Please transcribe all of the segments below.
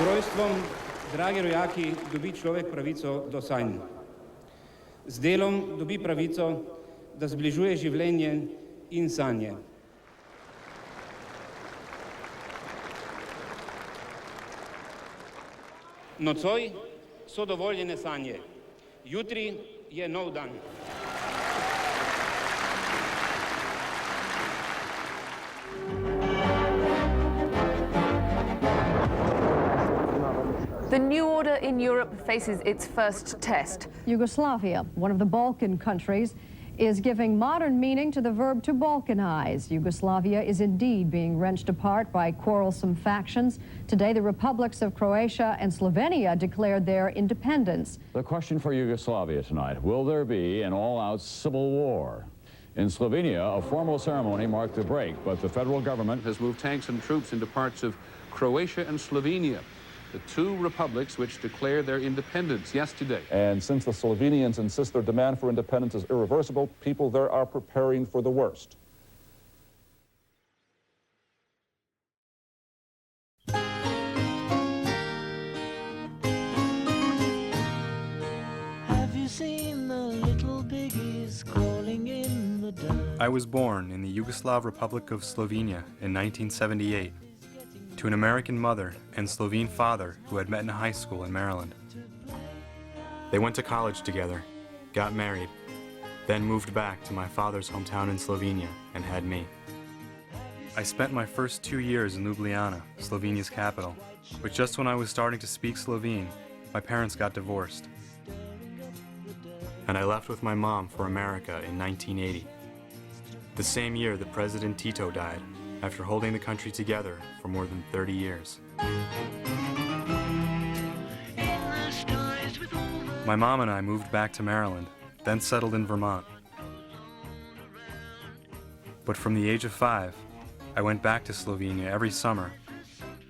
rojstvom, dragi rojaki, dobi človek pravico do sanj. Z delom dobi pravico, da zbližuje življenje in sanje. Nocoj so dovoljene sanje. Jutri je nov dan. The new order in Europe faces its first test. Yugoslavia, one of the Balkan countries, is giving modern meaning to the verb to balkanize. Yugoslavia is indeed being wrenched apart by quarrelsome factions. Today, the republics of Croatia and Slovenia declared their independence. The question for Yugoslavia tonight, will there be an all-out civil war? In Slovenia, a formal ceremony marked the break, but the federal government has moved tanks and troops into parts of Croatia and Slovenia, the two republics which declared their independence yesterday. And since the Slovenians insist their demand for independence is irreversible, people there are preparing for the worst. Have you seen the little piggies crawling in the dirt? I was born in the Yugoslav Republic of Slovenia in 1978. To an American mother and Slovene father who had met in high school in Maryland. They went to college together, got married, then moved back to my father's hometown in Slovenia and had me. I spent my first 2 years in Ljubljana, Slovenia's capital, but just when I was starting to speak Slovene, my parents got divorced. And I left with my mom for America in 1980, the same year that President Tito died, after holding the country together for more than 30 years. My mom and I moved back to Maryland, then settled in Vermont. But from the age of 5, I went back to Slovenia every summer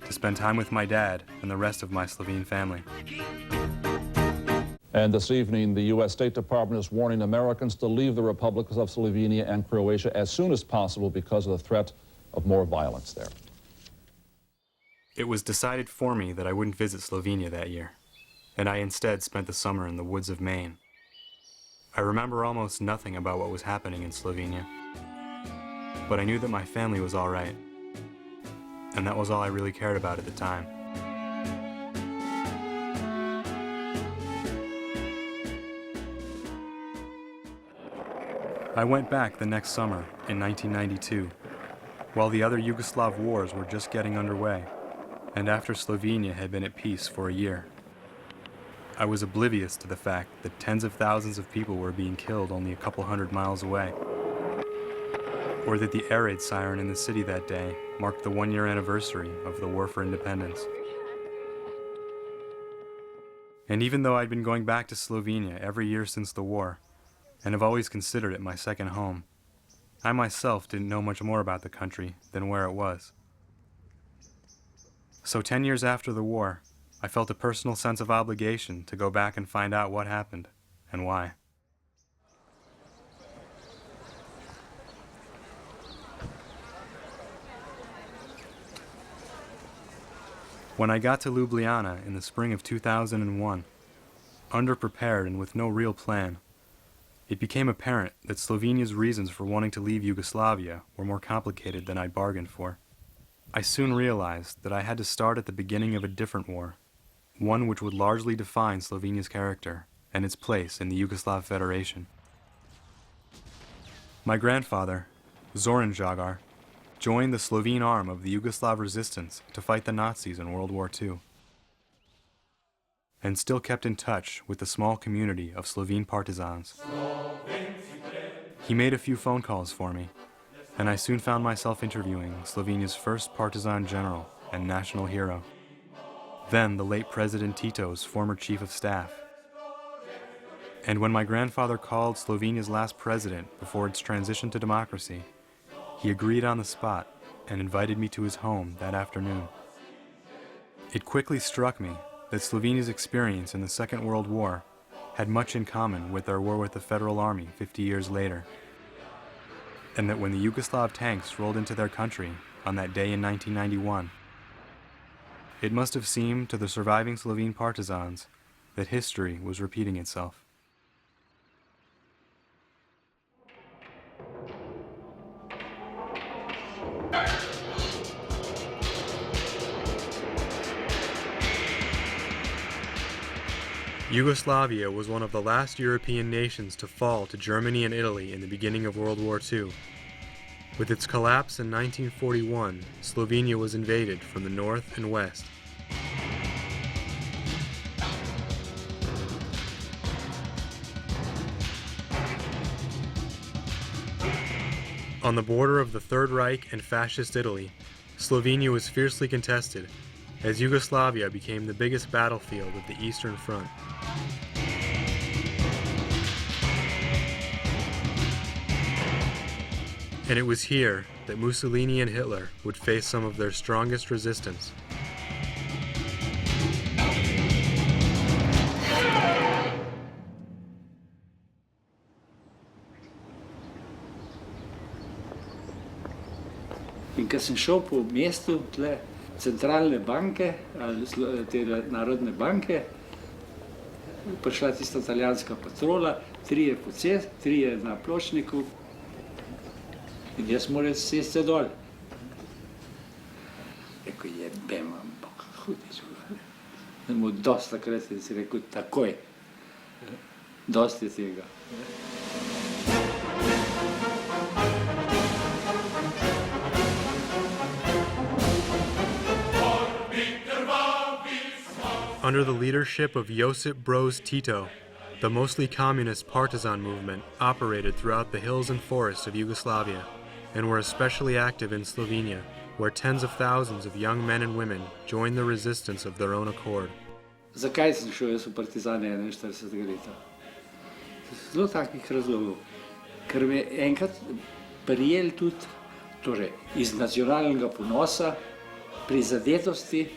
to spend time with my dad and the rest of my Slovene family. And this evening, the U.S. State Department is warning Americans to leave the republics of Slovenia and Croatia as soon as possible because of the threat of more violence there. It was decided for me that I wouldn't visit Slovenia that year, and I instead spent the summer in the woods of Maine. I remember almost nothing about what was happening in Slovenia, but I knew that my family was all right, and that was all I really cared about at the time. I went back the next summer in 1992, while the other Yugoslav wars were just getting underway, and after Slovenia had been at peace for a year. I was oblivious to the fact that tens of thousands of people were being killed only a couple hundred miles away, or that the air raid siren in the city that day marked the 1-year anniversary of the War for Independence. And even though I'd been going back to Slovenia every year since the war, and have always considered it my second home, I myself didn't know much more about the country than where it was. So 10 years after the war, I felt a personal sense of obligation to go back and find out what happened and why. When I got to Ljubljana in the spring of 2001, underprepared and with no real plan, it became apparent that Slovenia's reasons for wanting to leave Yugoslavia were more complicated than I'd bargained for. I soon realized that I had to start at the beginning of a different war, one which would largely define Slovenia's character and its place in the Yugoslav Federation. My grandfather, Zoran Žagar, joined the Slovene arm of the Yugoslav resistance to fight the Nazis in World War II, and still kept in touch with the small community of Slovene partisans. He made a few phone calls for me, and I soon found myself interviewing Slovenia's first partisan general and national hero, then the late President Tito's former chief of staff. And when my grandfather called Slovenia's last president before its transition to democracy, he agreed on the spot and invited me to his home that afternoon. It quickly struck me that Slovenia's experience in the Second World War had much in common with their war with the Federal Army 50 years later, and that when the Yugoslav tanks rolled into their country on that day in 1991, It must have seemed to the surviving Slovene partisans that history was repeating itself. Yugoslavia was one of the last European nations to fall to Germany and Italy in the beginning of World War II. With its collapse in 1941, Slovenia was invaded from the north and west. On the border of the Third Reich and Fascist Italy, Slovenia was fiercely contested, as Yugoslavia became the biggest battlefield of the Eastern Front. And it was here that Mussolini and Hitler would face some of their strongest resistance. In ko sem šel po mestu, tle centralne banke, te narodne banke, prišla tista italijanska patrola, 3 po cesti, 3 na pločniku, in jaz moram sesti se dol. Rekel, jebem, ampak hudič. Mu dosti takrat si rekel, takoj. Dosti je tega. Under the leadership of Josip Broz Tito, the mostly communist partisan movement operated throughout the hills and forests of Yugoslavia, and were especially active in Slovenia, where tens of thousands of young men and women joined the resistance of their own accord. Zakaj sem šel jaz v partizane 41. leta? Zelo takih razlogov. Ker me enkrat prijeli tudi, torej, iz nacionalnega ponosa, prizadetosti,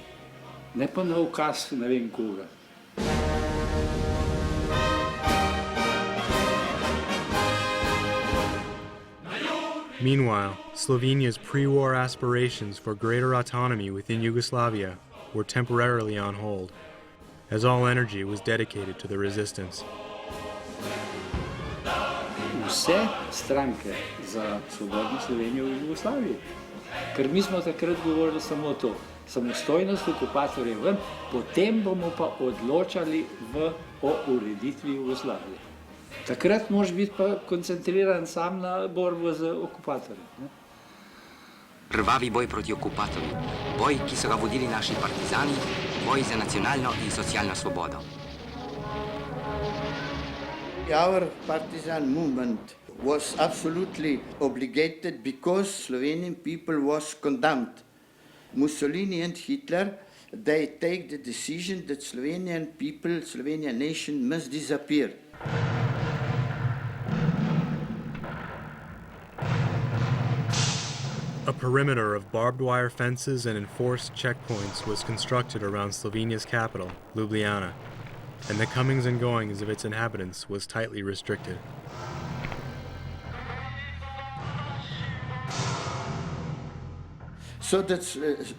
ne pa na ukaz ne vem koga. Meanwhile, Slovenia's pre-war aspirations for greater autonomy within Yugoslavia were temporarily on hold, as all energy was dedicated to the resistance. Vse stranke za svobodno Slovenijo v Jugoslaviji. Ker mi smo takrat govorili samo to, samostojnost okupatorjev ven, potem bomo pa odločali o ureditvi Jugoslavije. Takrat moraš biti pa koncentriran sam na borbo z okupatorjem. Krvavi boj proti okupatorju, boj, ki so ga vodili naši partizani, boj za nacionalno in socialno svobodo. Our partisan movement was absolutely obligated because Slovenian people was condemned. Mussolini and Hitler, they take the decision that Slovenian people, Slovenian nation must disappear. A perimeter of barbed wire fences and enforced checkpoints was constructed around Slovenia's capital, Ljubljana, and the comings and goings of its inhabitants was tightly restricted. So that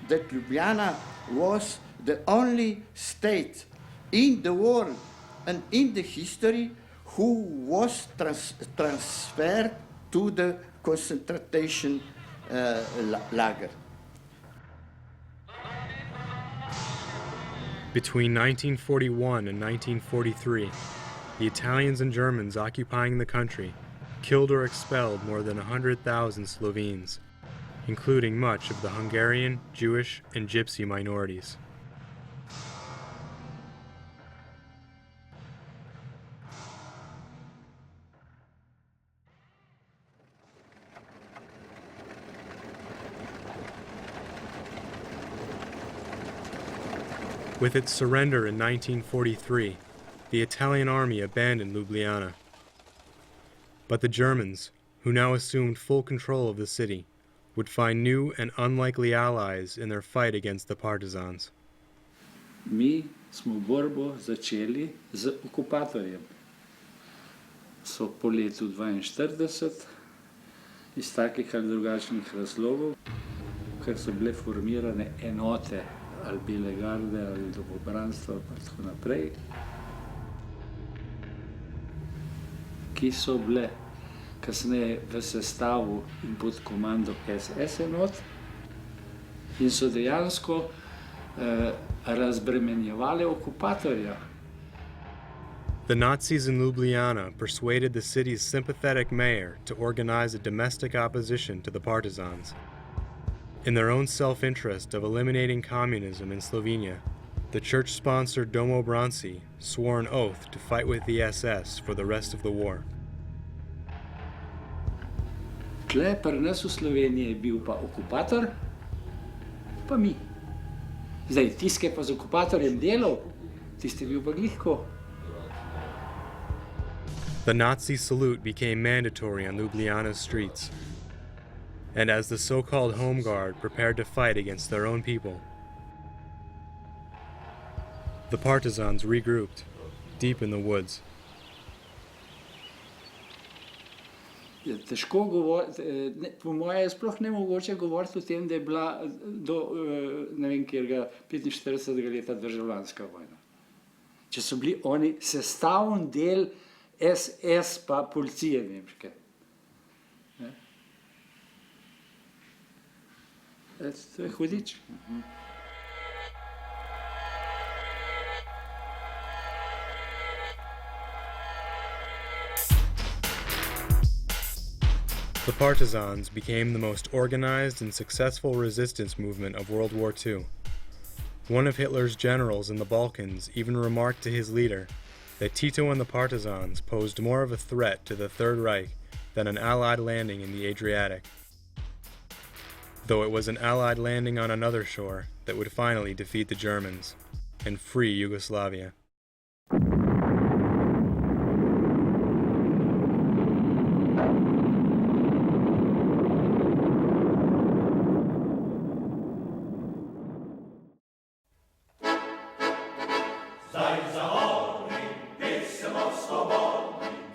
Ljubljana was the only state in the world and in the history who was transferred to the concentration lager. Between 1941 and 1943, the Italians and Germans occupying the country killed or expelled more than 100,000 Slovenes, including much of the Hungarian, Jewish, and Gypsy minorities. With its surrender in 1943, the Italian army abandoned Ljubljana. But the Germans, who now assumed full control of the city, would find new and unlikely allies in their fight against the partisans. Mi smo borbo začeli z okupatorjem. So po letu 1942 iz takih ali drugačnih razlogov, ker so bile formirane enote ali Bele garde, ali domobranstva, pa tako naprej, ki so bile kasneje v sestavu in pod komando SS enot in so dejansko razbremenjevale okupatorja. The Nazis in Ljubljana persuaded the city's sympathetic mayor to organize a domestic opposition to the partisans. In their own self-interest of eliminating communism in Slovenia, the church-sponsored Domobranci swore an oath to fight with the SS for the rest of the war. Tle pri nas v Sloveniji je bil pa okupator, pa mi. Zdaj, tisti, ki je pa z okupatorjem delal, tisti je bil pa glihko. The Nazi salute became mandatory on Ljubljana's streets, and as the so-called Home Guard prepared to fight against their own people, the partisans regrouped deep in the woods. Je težko govoriti, po moje je sploh nemogoče govoriti o tem, da je bila do, ne vem kjerga, 45. leta državljanska vojna. Če so bili oni sestavni del SS pa policije nemške. To je hudič. The partisans became the most organized and successful resistance movement of World War II. One of Hitler's generals in the Balkans even remarked to his leader that Tito and the partisans posed more of a threat to the Third Reich than an Allied landing in the Adriatic, though it was an Allied landing on another shore that would finally defeat the Germans and free Yugoslavia.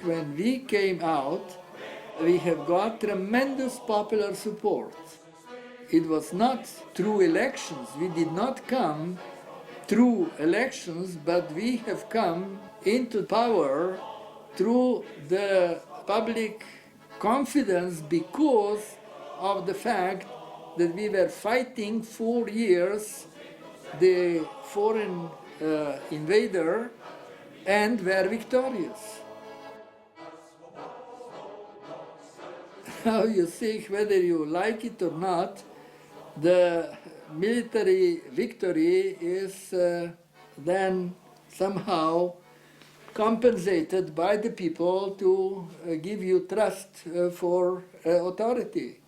When we came out, we have got tremendous popular support. It was not through elections. We did not come through elections, but we have come into power through the public confidence because of the fact that we were fighting 4 years the foreign invader and were victorious. Now you think whether you like it or not, the military victory is then somehow compensated by the people to give you trust for authority.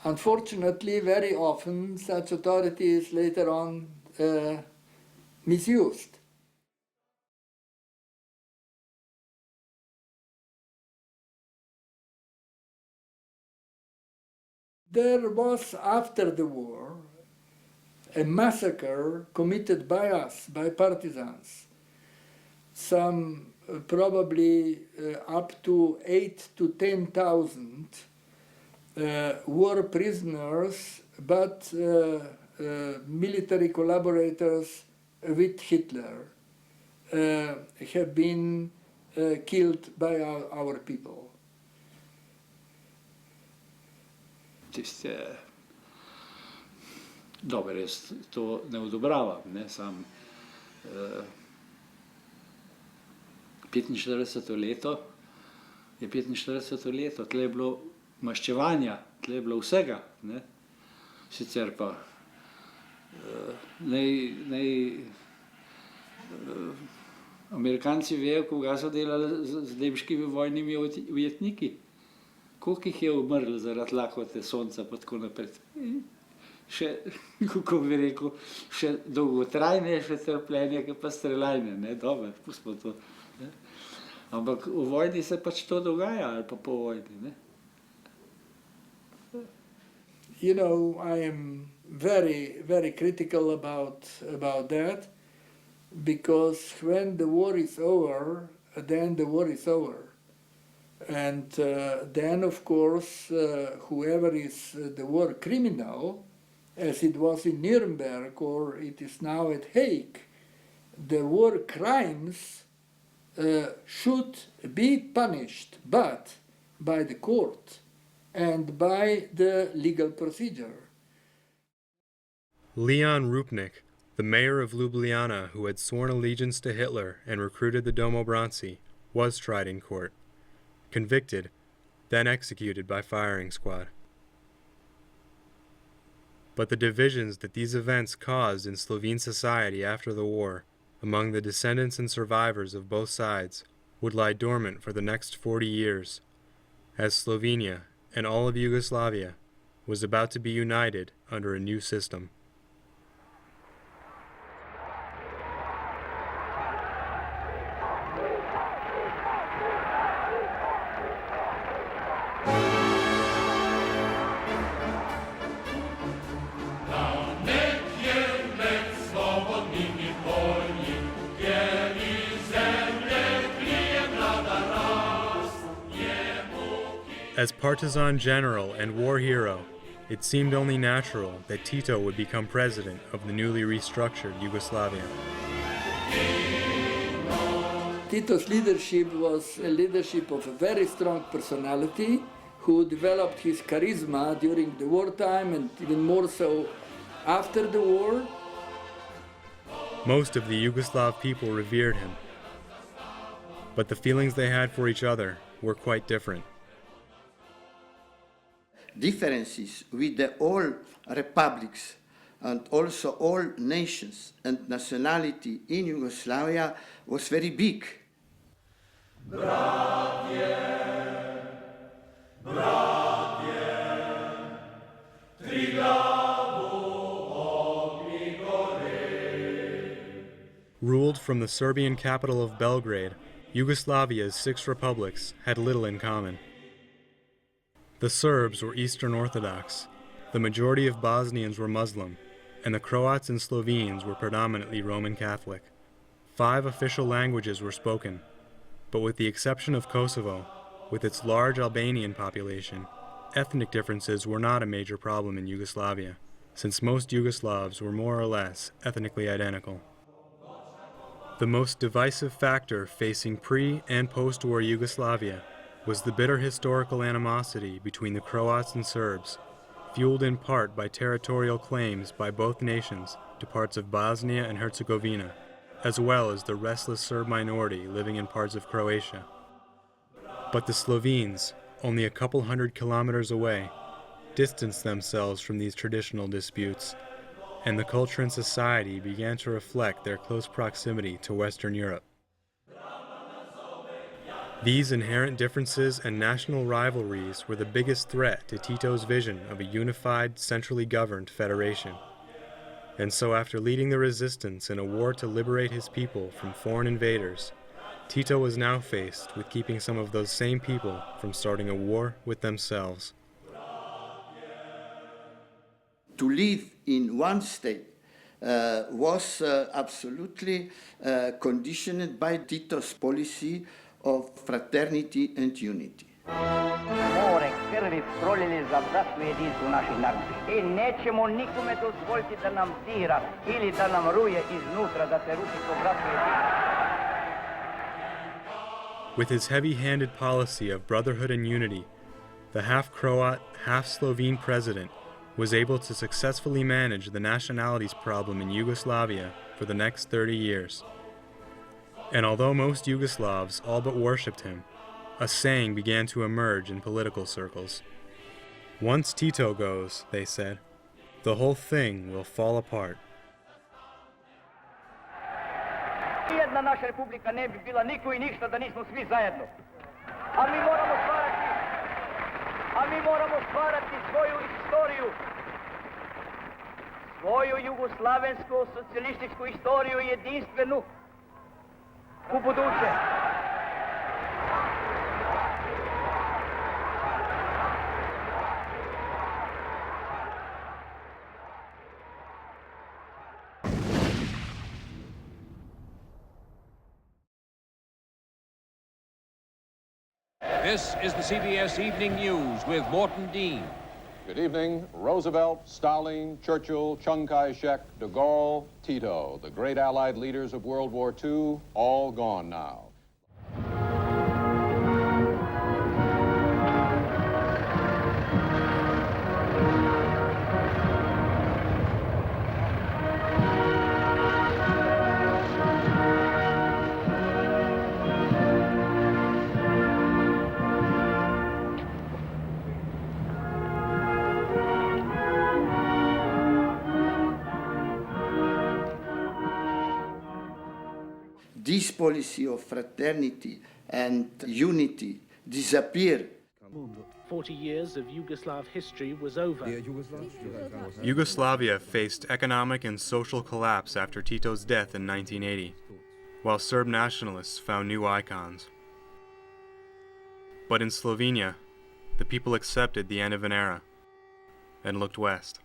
Unfortunately, very often such authority is later on misused. There was, after the war, a massacre committed by us, by partisans. Some probably up to 8,000 to 10,000 were prisoners, but military collaborators with Hitler have been killed by our people. Dobro, jaz to ne odobravam, ne, sam 45. leto je 45. leto, tle je bilo maščevanja, tle je bilo vsega, ne, sicer pa Amerikanci vejo, koga so delali z nemškimi vojnimi ujetniki. Koliko jih je umrlo zaradi lakote sonca pa tako naprej. Še, kako bi rekel, še dolgotrajnejše trpljenje, kot pa streljanje, ne, dobro, pustimo to. Ne. Ampak v vojni se pač to dogaja, ali pa po vojni, ne. You know, I am very, very critical about that, because when the war is over, then the war is over. And then, of course, whoever is the war criminal as it was in Nuremberg or it is now at Hague, the war crimes should be punished, but by the court and by the legal procedure. Leon Rupnik, the mayor of Ljubljana who had sworn allegiance to Hitler and recruited the Domobranci, was tried in court, convicted, then executed by firing squad. But the divisions that these events caused in Slovene society after the war, among the descendants and survivors of both sides, would lie dormant for the next 40 years, as Slovenia and all of Yugoslavia was about to be united under a new system. As partisan general and war hero, it seemed only natural that Tito would become president of the newly restructured Yugoslavia. Tito's leadership was a leadership of a very strong personality who developed his charisma during the wartime and even more so after the war. Most of the Yugoslav people revered him, but the feelings they had for each other were quite different. Differences with the all republics and also all nations and nationality in Yugoslavia was very big. Ruled from the Serbian capital of Belgrade, Yugoslavia's 6 republics had little in common. The Serbs were Eastern Orthodox, the majority of Bosnians were Muslim, and the Croats and Slovenes were predominantly Roman Catholic. 5 official languages were spoken, but with the exception of Kosovo, with its large Albanian population, ethnic differences were not a major problem in Yugoslavia, since most Yugoslavs were more or less ethnically identical. The most divisive factor facing pre- and post-war Yugoslavia was the bitter historical animosity between the Croats and Serbs, fueled in part by territorial claims by both nations to parts of Bosnia and Herzegovina, as well as the restless Serb minority living in parts of Croatia. But the Slovenes, only a couple hundred kilometers away, distanced themselves from these traditional disputes, and the culture and society began to reflect their close proximity to Western Europe. These inherent differences and national rivalries were the biggest threat to Tito's vision of a unified, centrally governed federation. And so after leading the resistance in a war to liberate his people from foreign invaders, Tito was now faced with keeping some of those same people from starting a war with themselves. To live in one state was absolutely conditioned by Tito's policy of fraternity and unity. More krvi prolili za bratstvo jedinstvo naših naroda. I nećemo nikome dozvoliti da nam dira ili da nam ruje iznutra, da se ruši to bratstvo jedinstvo. With his heavy-handed policy of brotherhood and unity, the half-Croat, half-Slovene president was able to successfully manage the nationalities problem in Yugoslavia for the next 30 years. And although most Yugoslavs all but worshipped him, a saying began to emerge in political circles. Once Tito goes, they said, the whole thing will fall apart. Jedna naša republika ne bi bila niko i ništa da nismo svi zajedno. A mi moramo stvarati svoju istoriju. Svoju jugoslavensku socijalističku istoriju jedinstvenu u buduće. This is the CBS Evening News with Morton Dean. Good evening. Roosevelt, Stalin, Churchill, Chiang Kai-shek, de Gaulle, Tito, the great Allied leaders of World War II, all gone now. This policy of fraternity and unity disappeared. 40 years of Yugoslav history was over. Yugoslavia faced economic and social collapse after Tito's death in 1980, while Serb nationalists found new icons. But in Slovenia, the people accepted the end of an era and looked west.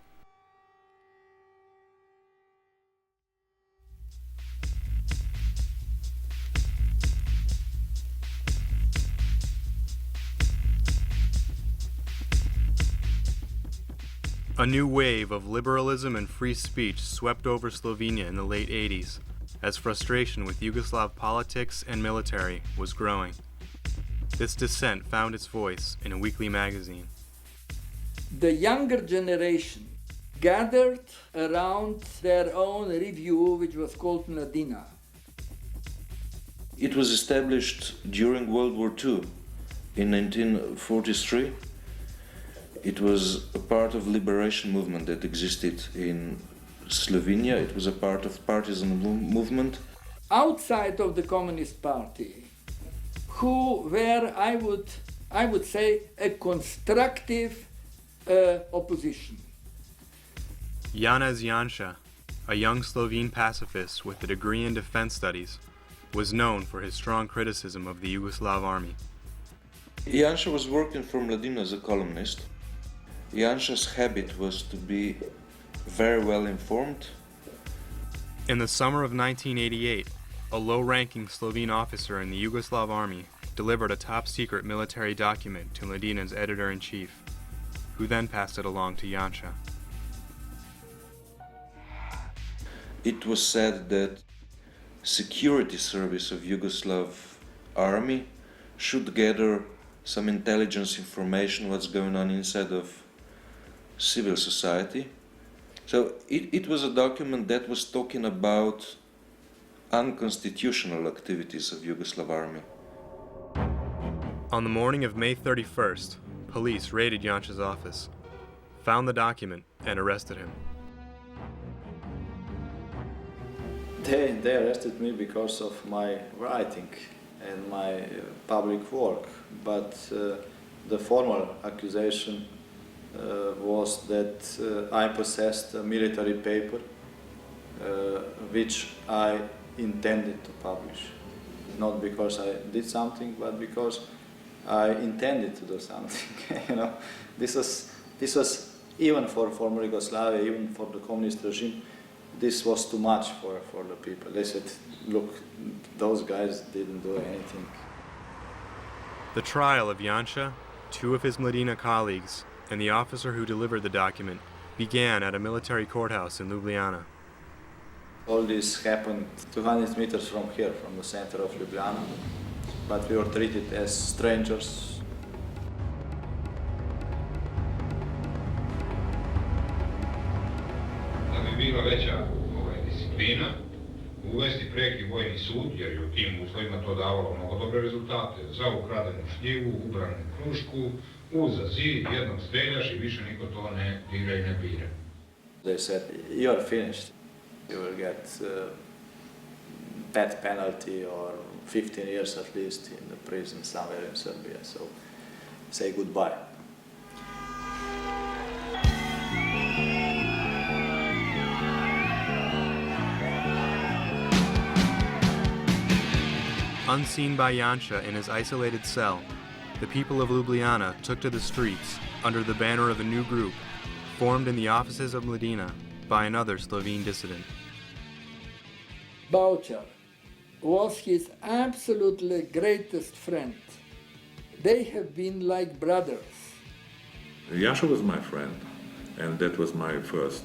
A new wave of liberalism and free speech swept over Slovenia in the late 80s, as frustration with Yugoslav politics and military was growing. This dissent found its voice in a weekly magazine. The younger generation gathered around their own review, which was called Mladina. It was established during World War II in 1943. It was a part of liberation movement that existed in Slovenia. It was a part of partisan movement. Outside of the Communist Party, who were, I would say, a constructive opposition. Janez Janša, a young Slovene pacifist with a degree in defense studies, was known for his strong criticism of the Yugoslav army. Janša was working for Mladina as a columnist. Janša's habit was to be very well informed. In the summer of 1988, a low-ranking Slovene officer in the Yugoslav army delivered a top-secret military document to Mladina's editor-in-chief, who then passed it along to Janša. It was said that security service of Yugoslav army should gather some intelligence information what's going on inside of civil society. So it was a document that was talking about unconstitutional activities of Yugoslav army. On the morning of May 31st, police raided Janša's office, found the document, and arrested him. They arrested me because of my writing and my public work, but the formal accusation was that I possessed a military paper which I intended to publish. Not because I did something, but because I intended to do something. You know, this was even for former Yugoslavia, even for the communist regime, this was too much for the people. They said, look, those guys didn't do anything. The trial of Janša, two of his Mladina colleagues, and the officer who delivered the document began at a military courthouse in Ljubljana. All this happened 200 meters from here, from the center of Ljubljana, but we were treated as strangers. Da bi bila veća disciplina, uvesti preki vojni sud, jer je u tim uslovima to davalo mnogo dobre rezultate. Za ukradenu šljivu, ubranu krušku, uza zid, jednog streljaš i više niko to ne dira i ne bira. They said, you're finished. You will get death penalty or 15 years at least in the prison somewhere in Serbia, so say goodbye. Unseen by Janša in his isolated cell, the people of Ljubljana took to the streets under the banner of a new group formed in the offices of Mladina by another Slovene dissident. Baučar was his absolutely greatest friend. They have been like brothers. Jascha was my friend, and that was my first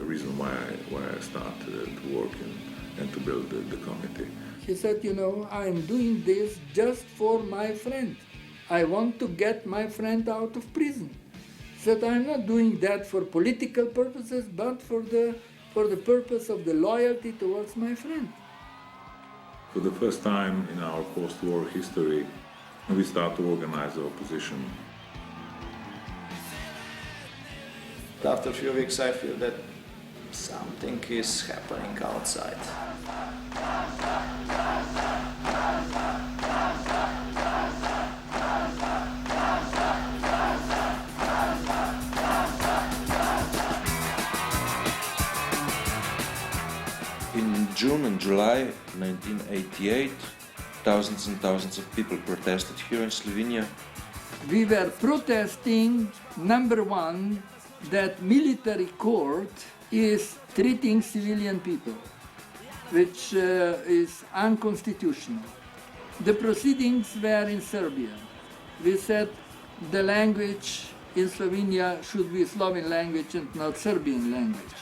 reason why I started to work and to build the committee. He said, you know, I'm doing this just for my friend. I want to get my friend out of prison. He said, I'm not doing that for political purposes, but for the purpose of the loyalty towards my friend. For the first time in our post-war history, we start to organize the opposition. After a few weeks, I feel that something is happening outside. In June and July 1988, thousands and thousands of people protested here in Slovenia. We were protesting, number one, that military court is treating civilian people, which is unconstitutional. The proceedings were in Serbia. We said the language in Slovenia should be Slovene language and not Serbian language.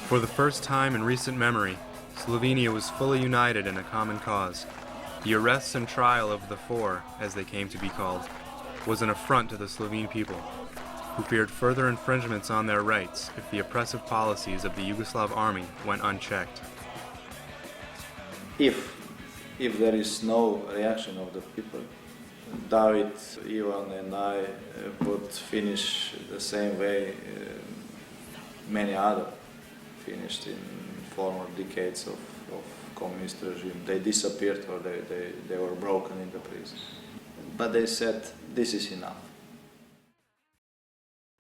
For the first time in recent memory, Slovenia was fully united in a common cause. The arrests and trial of the four, as they came to be called, was an affront to the Slovene people, who feared further infringements on their rights if the oppressive policies of the Yugoslav army went unchecked. If there is no reaction of the people, David, Ivan and I would finish the same way many other finished in former decades of communist regime. They disappeared or they were broken in the prison. But they said, this is enough.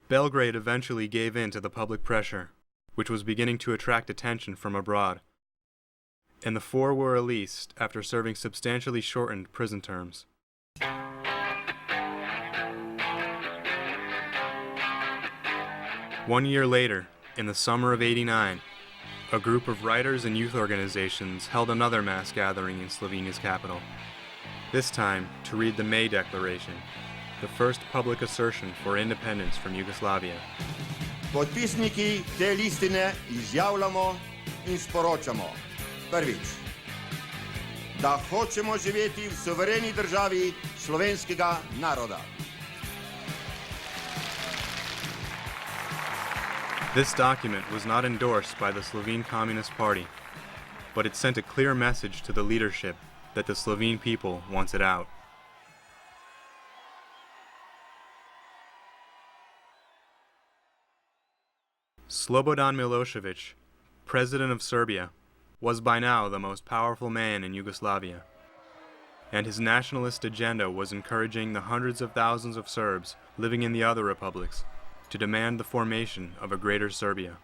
Belgrade eventually gave in to the public pressure, which was beginning to attract attention from abroad, and the four were released after serving substantially shortened prison terms. 1 year later, in the summer of '89, a group of writers and youth organizations held another mass gathering in Slovenia's capital, this time to read the May Declaration, the first public assertion for independence from Yugoslavia. Podpisniki te listine izjavljamo in sporočamo. Prvič, da hočemo živeti v suvereni državi slovenskega naroda. This document was not endorsed by the Slovene Communist Party, but it sent a clear message to the leadership that the Slovene people wanted out. Slobodan Milošević, President of Serbia, was by now the most powerful man in Yugoslavia, and his nationalist agenda was encouraging the hundreds of thousands of Serbs living in the other republics to demand the formation of a greater Serbia.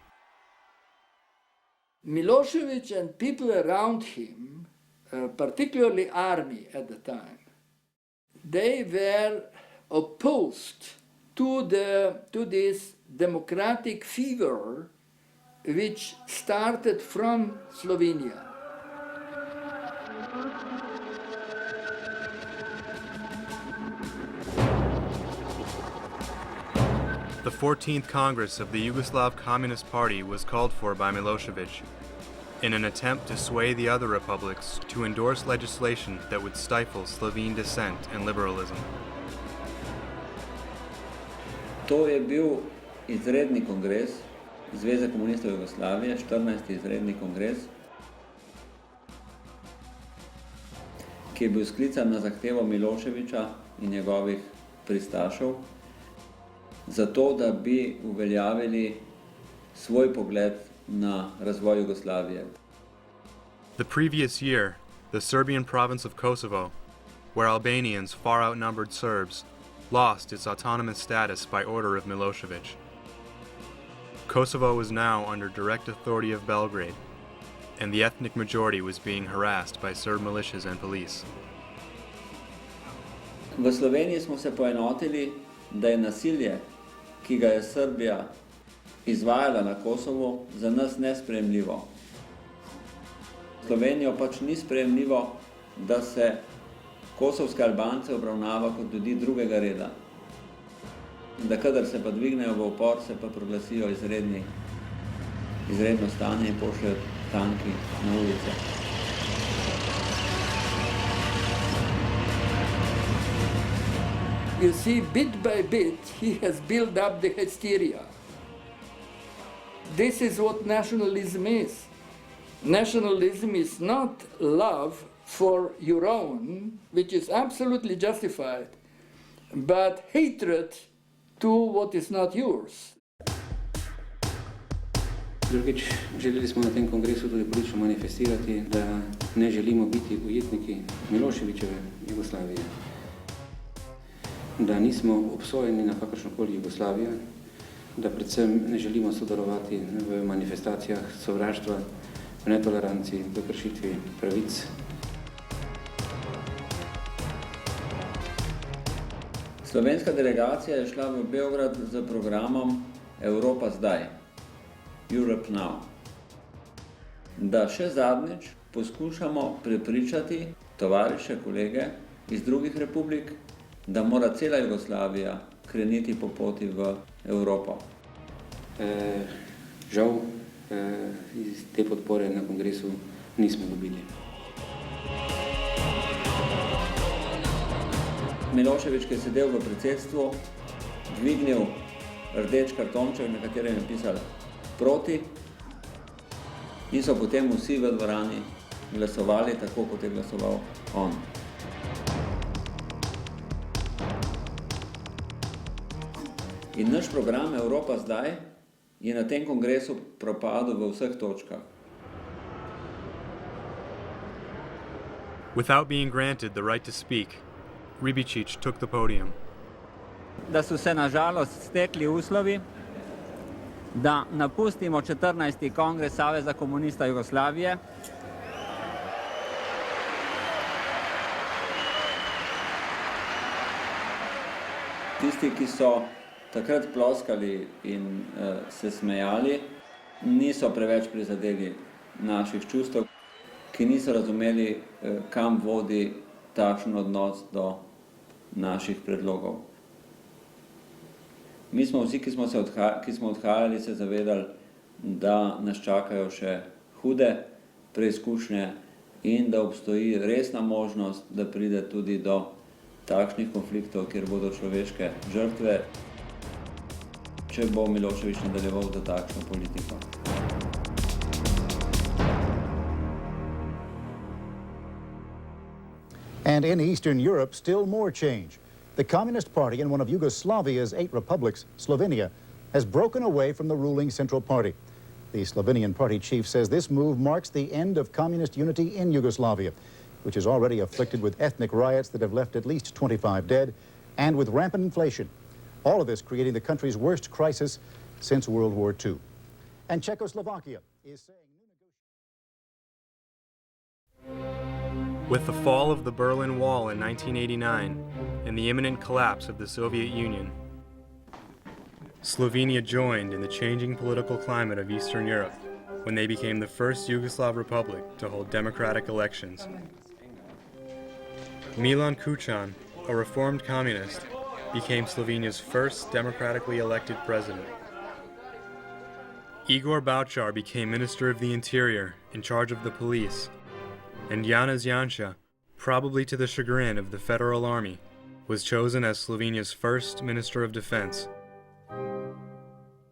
Milošević and people around him, particularly army at the time, they were opposed to this democratic fever which started from Slovenia. The 14th Congress of the Yugoslav Communist Party was called for by Milošević in an attempt to sway the other republics to endorse legislation that would stifle Slovene dissent and liberalism. To je bil izredni kongres Zveze komunistov Jugoslavije, 14. izredni kongres, ki je bil sklican na zahtevo Miloševića in njegovih pristašev, zato da bi uveljavili svoj pogled na razvoj Jugoslavije. The previous year, the Serbian province of Kosovo, where Albanians far outnumbered Serbs, lost its autonomous status by order of Milošević. Kosovo was now under direct authority of Belgrade, and the ethnic majority was being harassed by Serb militias and police. V Sloveniji smo se poenotili, da je nasilje, ki ga je Srbija izvajala na Kosovu, za nas nesprejemljivo. Slovenijo pač ni sprejemljivo, da se kosovske Albance obravnava kot ljudi drugega reda. Da kadar se pa dvignejo v upor, se pa proglasijo izredno stanje in pošljajo tanki na ulice. You see, bit by bit, he has built up the hysteria. This is what nationalism is. Nationalism is not love for your own, which is absolutely justified, but hatred to what is not yours. Drugič, želeli smo na tem kongresu tudi politično manifestirati, da ne želimo biti ujetniki Miloševićeve Jugoslavije, da nismo obsojeni na kakršnokoli Jugoslavijo, da predvsem ne želimo sodelovati v manifestacijah sovraštva, v netoleranciji, v kršitvi pravic. Slovenska delegacija je šla v Beograd z programom Evropa zdaj, Europe Now, da še zadnjič poskušamo prepričati tovariše, kolege iz drugih republik, da mora cela Jugoslavija kreniti po poti v Evropo. Žal, iz te podpore na kongresu nismo dobili. Milošević, ki je sedel v predsedstvu, dvignil rdeč kartonček, na katerem je pisal proti, in so potem vsi v dvorani glasovali tako, kot je glasoval on. In naš program Evropa zdaj je na tem kongresu propadel v vseh točkah. Without being granted the right to speak, Ribičić took the podium. Da so se nažalost stekli uslovi, da napustimo 14. kongres Saveza komunista Jugoslavije. Tisti, ki so takrat ploskali in se smejali, niso preveč prizadeli naših čustev, ki niso razumeli, kam vodi takšen odnos do naših predlogov. Mi smo vsi, ki smo odhajali, se zavedali, da nas čakajo še hude preizkušnje in da obstoji resna možnost, da pride tudi do takšnih konfliktov, kjer bodo človeške žrtve, če bo Milošević nadaljeval za takšno politiko. And in Eastern Europe, still more change. The Communist Party in one of Yugoslavia's 8 republics, Slovenia, has broken away from the ruling Central Party. The Slovenian party chief says this move marks the end of communist unity in Yugoslavia, which is already afflicted with ethnic riots that have left at least 25 dead, and with rampant inflation. All of this creating the country's worst crisis since World War II. And Czechoslovakia is saying... With the fall of the Berlin Wall in 1989 and the imminent collapse of the Soviet Union, Slovenia joined in the changing political climate of Eastern Europe when they became the first Yugoslav republic to hold democratic elections. Milan Kučan, a reformed communist, became Slovenia's first democratically elected president. Igor Baučar became Minister of the Interior in charge of the police, and Janez Janša, probably to the chagrin of the Federal Army, was chosen as Slovenia's first Minister of Defense.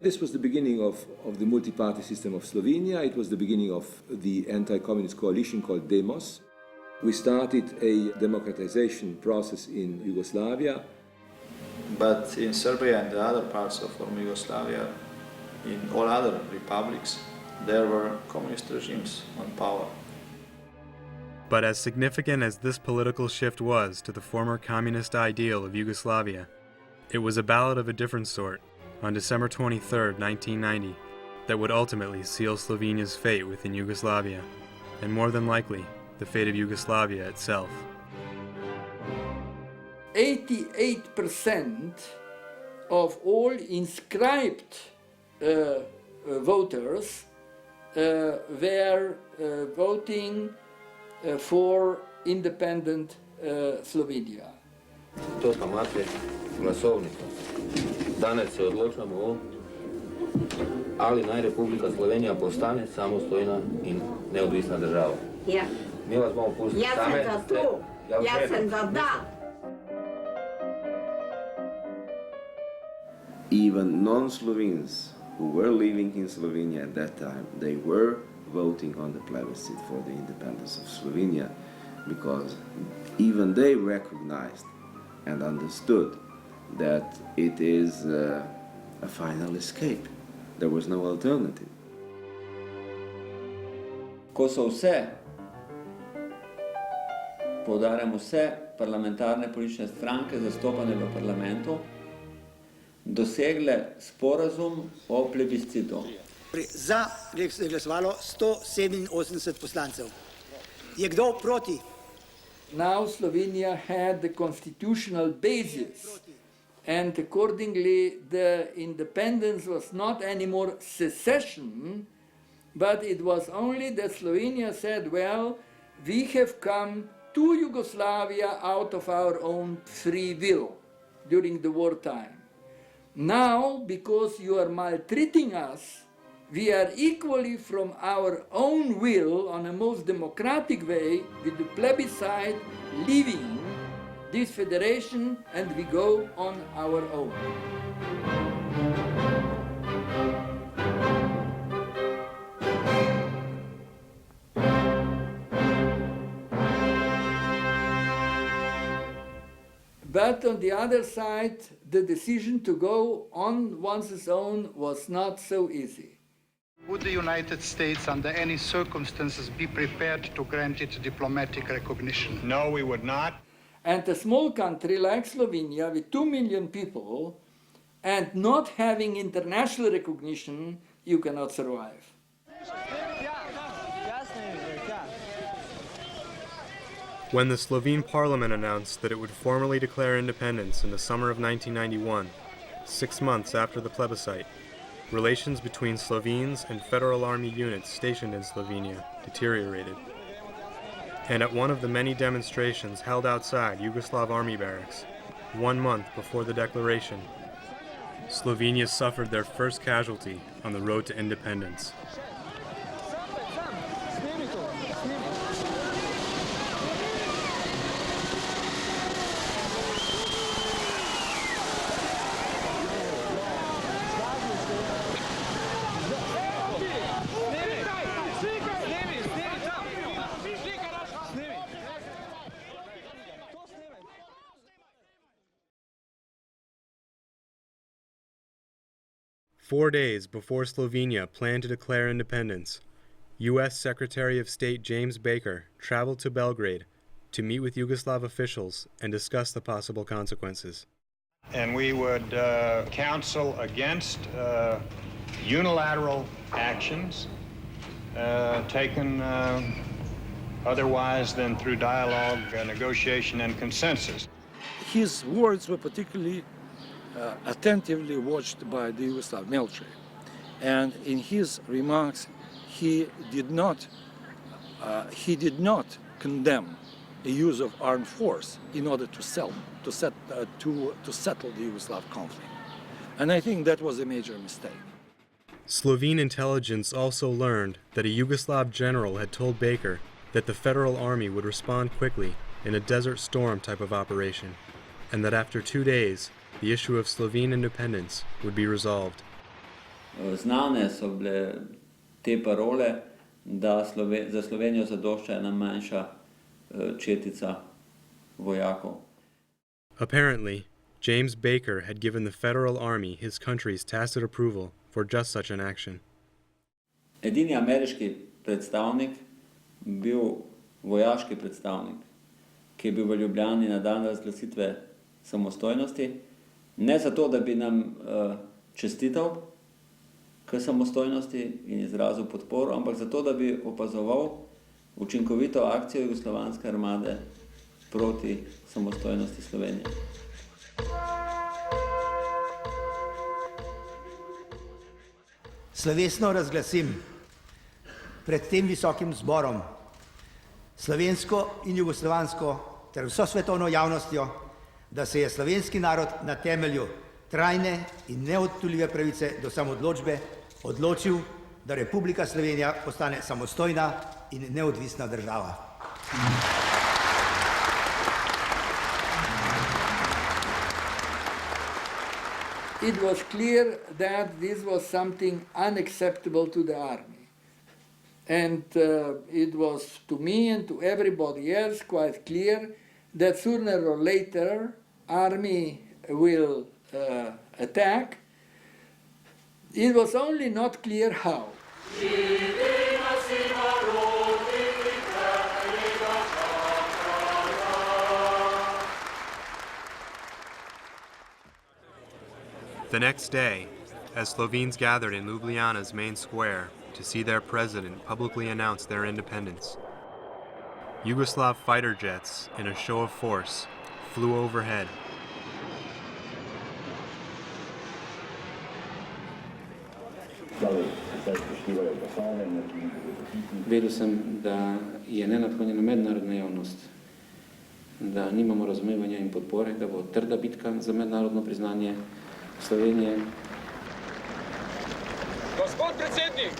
This was the beginning of the multi-party system of Slovenia. It was the beginning of the anti-communist coalition called Demos. We started a democratization process in Yugoslavia. But in Serbia and the other parts of former Yugoslavia, in all other republics, there were communist regimes on power. But as significant as this political shift was to the former communist ideal of Yugoslavia, it was a ballot of a different sort on December 23, 1990, that would ultimately seal Slovenia's fate within Yugoslavia, and more than likely, the fate of Yugoslavia itself. 88% of all inscribed voters were voting for independent Slovenija. To pa imate glasovnico. Danes se odločamo, ali naj Republika Slovenija postane samostojna in neodvisna država. Ja. Mi vas bomo pustili Jaz same. sem za to. Jaz sem za da. Even non-Slovenes who were living in Slovenia at that time, they were voting on the plebiscite for the independence of Slovenia, because even they recognized and understood that it is a final escape. There was no alternative. Ko so vse, poudarjamo vse parlamentarne politične stranke zastopane v parlamentu, dosegle sporazum o plebiscitu. Za je glasovalo 187 poslancev. Je kdo proti? Now Slovenia had the constitutional basis, and accordingly the independence was not anymore secession, but it was only that Slovenia said, well, we have come to Yugoslavia out of our own free will during the wartime. Now, because you are maltreating us, we are equally from our own will, on a most democratic way, with the plebiscite, leaving this federation, and we go on our own. But on the other side, the decision to go on one's own was not so easy. Would the United States, under any circumstances, be prepared to grant it diplomatic recognition? No, we would not. And a small country like Slovenia, with 2 million people, and not having international recognition, you cannot survive. When the Slovene parliament announced that it would formally declare independence in the summer of 1991, 6 months after the plebiscite, relations between Slovenes and Federal Army units stationed in Slovenia deteriorated. And at one of the many demonstrations held outside Yugoslav army barracks, 1 month before the declaration, Slovenia suffered their first casualty on the road to independence. Four days before Slovenia planned to declare independence, U.S. Secretary of State James Baker traveled to Belgrade to meet with Yugoslav officials and discuss the possible consequences. And we would counsel against unilateral actions taken otherwise than through dialogue, negotiation, and consensus. His words were particularly attentively watched by the Yugoslav military, and in his remarks he did not condemn the use of armed force in order to settle the Yugoslav conflict, and I think that was a major mistake. Slovene intelligence also learned that a Yugoslav general had told Baker that the Federal Army would respond quickly in a Desert Storm type of operation, and that after 2 days the issue of Slovene independence would be resolved. Znane so bile te parole, da za Slovenijo zadošča ena manjša četica vojakov. Apparently, James Baker had given the Federal Army his country's tacit approval for just such an action. Edini ameriški predstavnik bil vojaški predstavnik, ki je bil v Ljubljani na dan razglasitve samostojnosti, ne zato, da bi nam čestital k samostojnosti in izrazil podporo, ampak zato, da bi opazoval učinkovito akcijo jugoslovanske armade proti samostojnosti Slovenije. Slovesno razglasim pred tem visokim zborom slovensko in jugoslovansko ter vso svetovno javnostjo, da se je slovenski narod na temelju trajne in neodtujljive pravice do samoodločbe odločil, da Republika Slovenija postane samostojna in neodvisna država. It was clear that this was something unacceptable to the army. And it was to me and to everybody else quite clear that sooner or later army will attack. It was only not clear how. The next day, as Slovenes gathered in Ljubljana's main square to see their president publicly announce their independence, Yugoslav fighter jets, in a show of force, flew overhead. Vedel sem, da je nenaklonjena mednarodna javnost, da nimamo razumevanja in podpore, da bo trda bitka za mednarodno priznanje Slovenije. Gospod predsednik,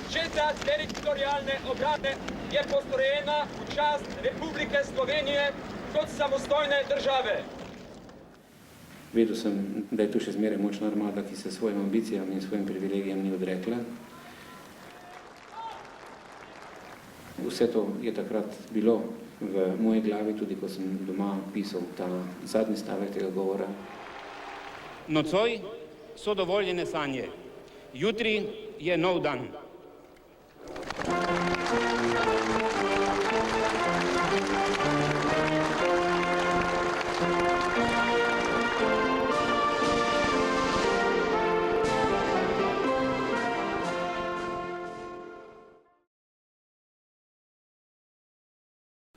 6. teritorijalne obrane je postrojena v čast Republike Slovenije kot samostojne države. Vedel sem, da je tu še zmeraj močna armada, ki se svojim ambicijam in svojim privilegijem ni odrekla. Vse to je takrat bilo v moji glavi, tudi ko sem doma pisal ta zadnji stavek tega govora. Nocoj so dovoljene sanje. Jutri je nov dan.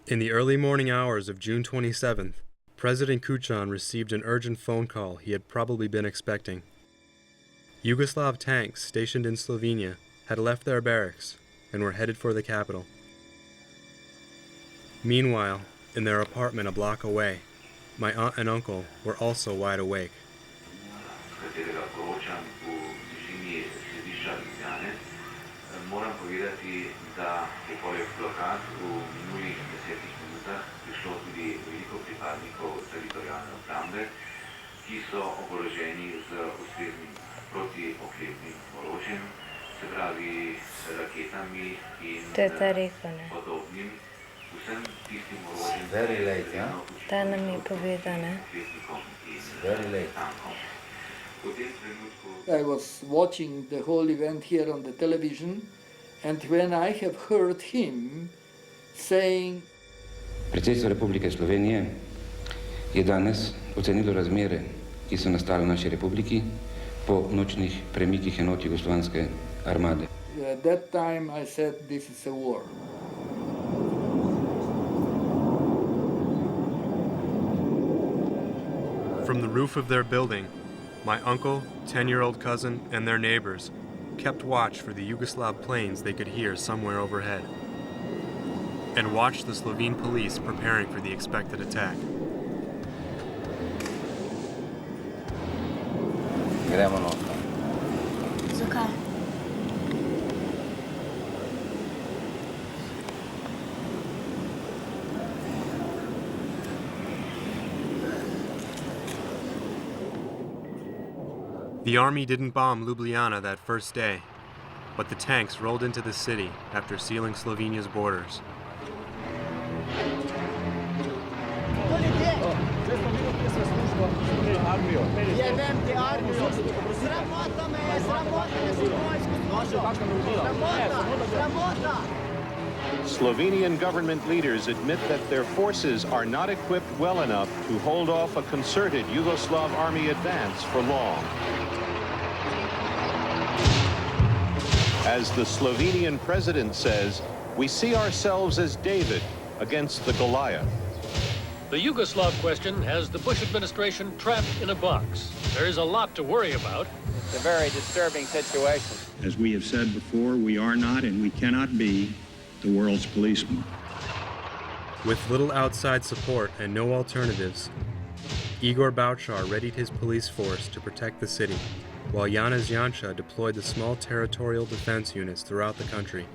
In the early morning hours of June 27th, President Kučan received an urgent phone call he had probably been expecting. Yugoslav tanks stationed in Slovenia had left their barracks and were headed for the capital. Meanwhile, in their apartment a block away, my aunt and uncle were also wide awake. Moram povedati, da je poleg blokad v minulih 10 minutah prišlo tudi veliko pripadnikov teritorijalne obrambe, ki so oboroženi z ustreznim protioklepnim orožjem, se pravi s raketami in podobnim, vsem tistim orožjem, Ta nam je povedala. I was watching the whole event here on the television, and when I have heard him saying, Predsedstvo Republike Slovenije je danes ocenilo razmere, ki so nastale v naši republiki po nočnih premikih enot jugoslovanske armade. At that time I said, this is a war. From the roof of their building, my uncle, 10-year-old cousin, and their neighbors kept watch for the Yugoslav planes they could hear somewhere overhead, and watched the Slovene police preparing for the expected attack. Zakaj? The army didn't bomb Ljubljana that first day, but the tanks rolled into the city after sealing Slovenia's borders. Slovenian government leaders admit that their forces are not equipped well enough to hold off a concerted Yugoslav army advance for long. As the Slovenian president says, we see ourselves as David against the Goliath. The Yugoslav question has the Bush administration trapped in a box. There is a lot to worry about. It's a very disturbing situation. As we have said before, we are not and we cannot be the world's policeman. With little outside support and no alternatives, Igor Bauchar readied his police force to protect the city, while Janez Janša deployed the small territorial defense units throughout the country.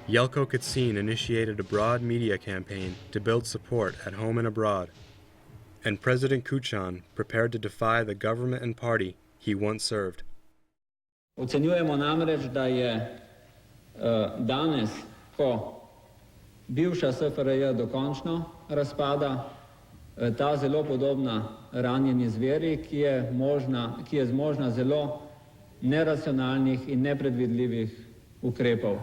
Jelko Kacin initiated a broad media campaign to build support at home and abroad, and President Kučan prepared to defy the government and party he once served. Ocenjujemo namreč, da je danes, ko bivša SFRJ dokončno razpada, ta zelo podobna ranjeni zveri, ki je zmožna zelo neracionalnih in nepredvidljivih ukrepov.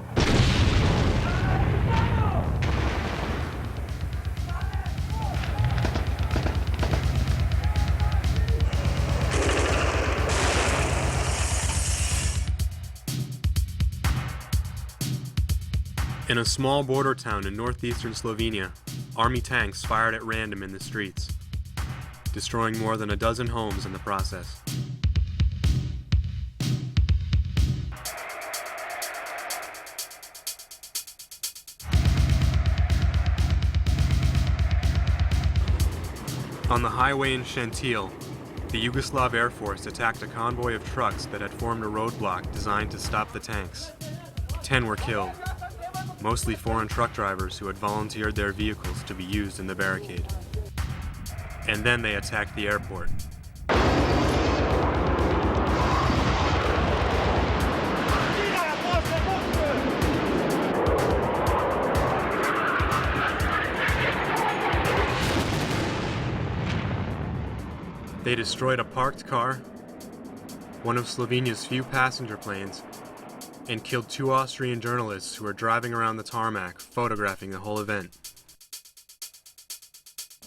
In a small border town in northeastern Slovenia, army tanks fired at random in the streets, destroying more than a dozen homes in the process. On the highway in Shentil, the Yugoslav Air Force attacked a convoy of trucks that had formed a roadblock designed to stop the tanks. 10 were killed, mostly foreign truck drivers who had volunteered their vehicles to be used in the barricade. And then they attacked the airport. They destroyed a parked car, one of Slovenia's few passenger planes, and killed 2 Austrian journalists who were driving around the tarmac photographing the whole event.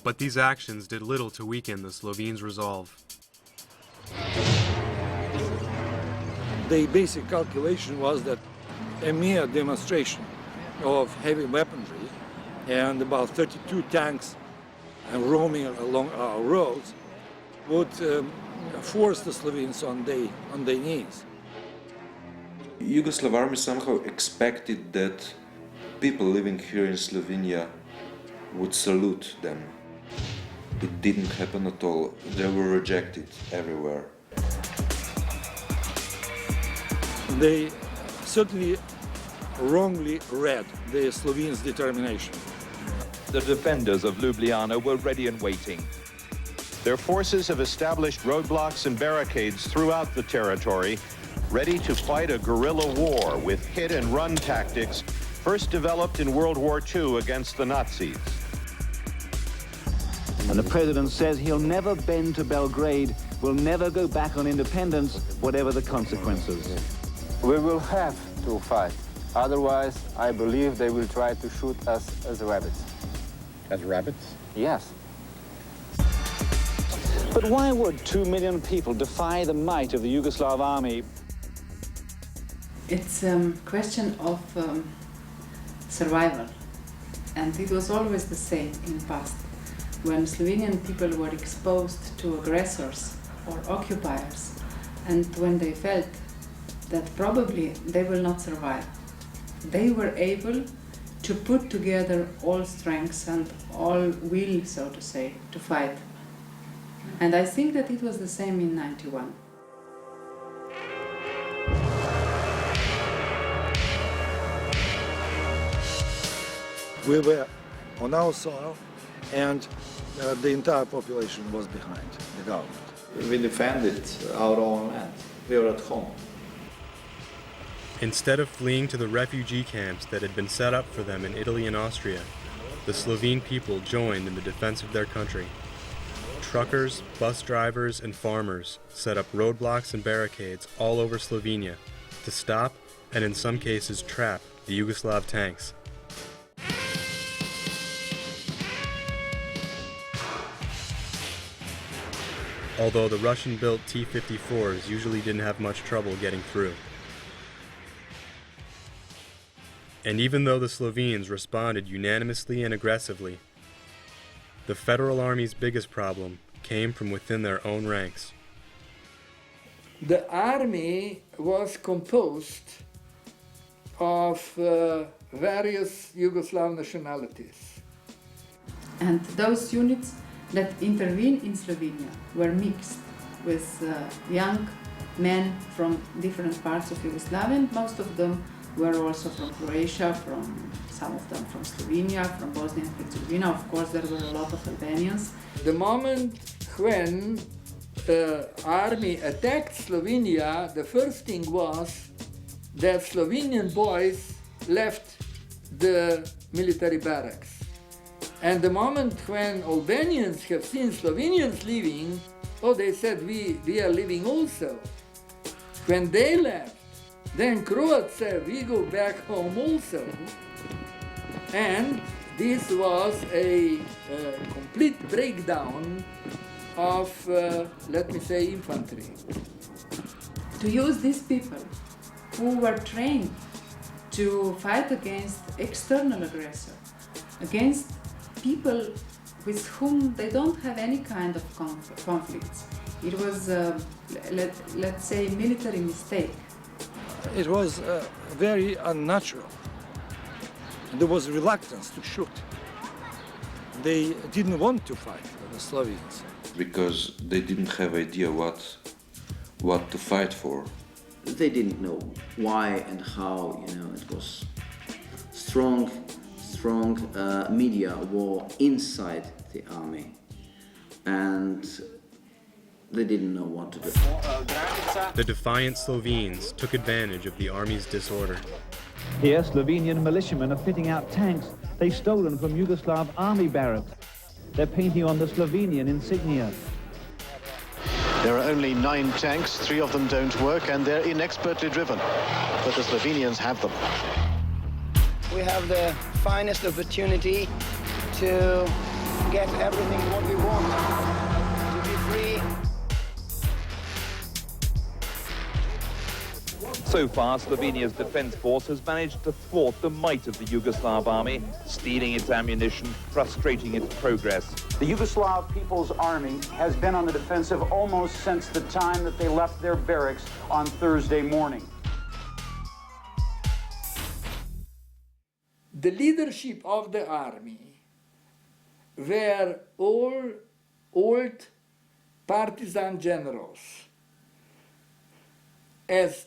But these actions did little to weaken the Slovenes' resolve. The basic calculation was that a mere demonstration of heavy weaponry and about 32 tanks roaming along our roads would force the Slovenes on their knees. Yugoslav army somehow expected that people living here in Slovenia would salute them. It didn't happen at all. They were rejected everywhere. They certainly wrongly read the Slovenes' determination. The defenders of Ljubljana were ready and waiting. Their forces have established roadblocks and barricades throughout the territory, ready to fight a guerrilla war with hit-and-run tactics first developed in World War II against the Nazis. And the president says he'll never bend to Belgrade, will never go back on independence, whatever the consequences. We will have to fight. Otherwise, I believe they will try to shoot us as rabbits. As rabbits? Yes. But why would 2 million people defy the might of the Yugoslav army? It's a question of survival, and it was always the same in the past. When Slovenian people were exposed to aggressors or occupiers, and when they felt that probably they will not survive, they were able to put together all strengths and all will, so to say, to fight. And I think that it was the same in '91. We were on our soil, and the entire population was behind the government. We defended our own land. We were at home. Instead of fleeing to the refugee camps that had been set up for them in Italy and Austria, the Slovene people joined in the defense of their country. Truckers, bus drivers, and farmers set up roadblocks and barricades all over Slovenia to stop and in some cases trap the Yugoslav tanks. Although the Russian-built T-54s usually didn't have much trouble getting through. And even though the Slovenes responded unanimously and aggressively, the Federal Army's biggest problem came from within their own ranks. The army was composed of various Yugoslav nationalities. And those units that intervened in Slovenia were mixed with young men from different parts of Yugoslavia, and most of them were also from Croatia, some of them from Slovenia, from Bosnia and Herzegovina. Of course, there were a lot of Albanians. The moment when the army attacked Slovenia, the first thing was that Slovenian boys left the military barracks. And the moment when Albanians have seen Slovenians leaving, oh, they said, we are leaving also. When they left, then Croats said, we go back home also. And this was a complete breakdown of, let me say, infantry. To use these people who were trained to fight against external aggressor, against people with whom they don't have any kind of conflicts. It was, let's say, military mistake. It was very unnatural. There was reluctance to shoot. They didn't want to fight, the Slovenes. Because they didn't have idea what to fight for. They didn't know why and how, it was strong media war inside the army, and they didn't know what to do. The defiant Slovenes took advantage of the army's disorder. Here, Slovenian militiamen are fitting out tanks they've stolen from Yugoslav army barracks. They're painting on the Slovenian insignia. There are only 9 tanks, 3 of them don't work, and they're inexpertly driven. But the Slovenians have them. We have the finest opportunity to get everything what we want, to be free. So far, Slovenia's defense force has managed to thwart the might of the Yugoslav army, stealing its ammunition, frustrating its progress. The Yugoslav People's Army has been on the defensive almost since the time that they left their barracks on Thursday morning. The leadership of the army were all old partisan generals. As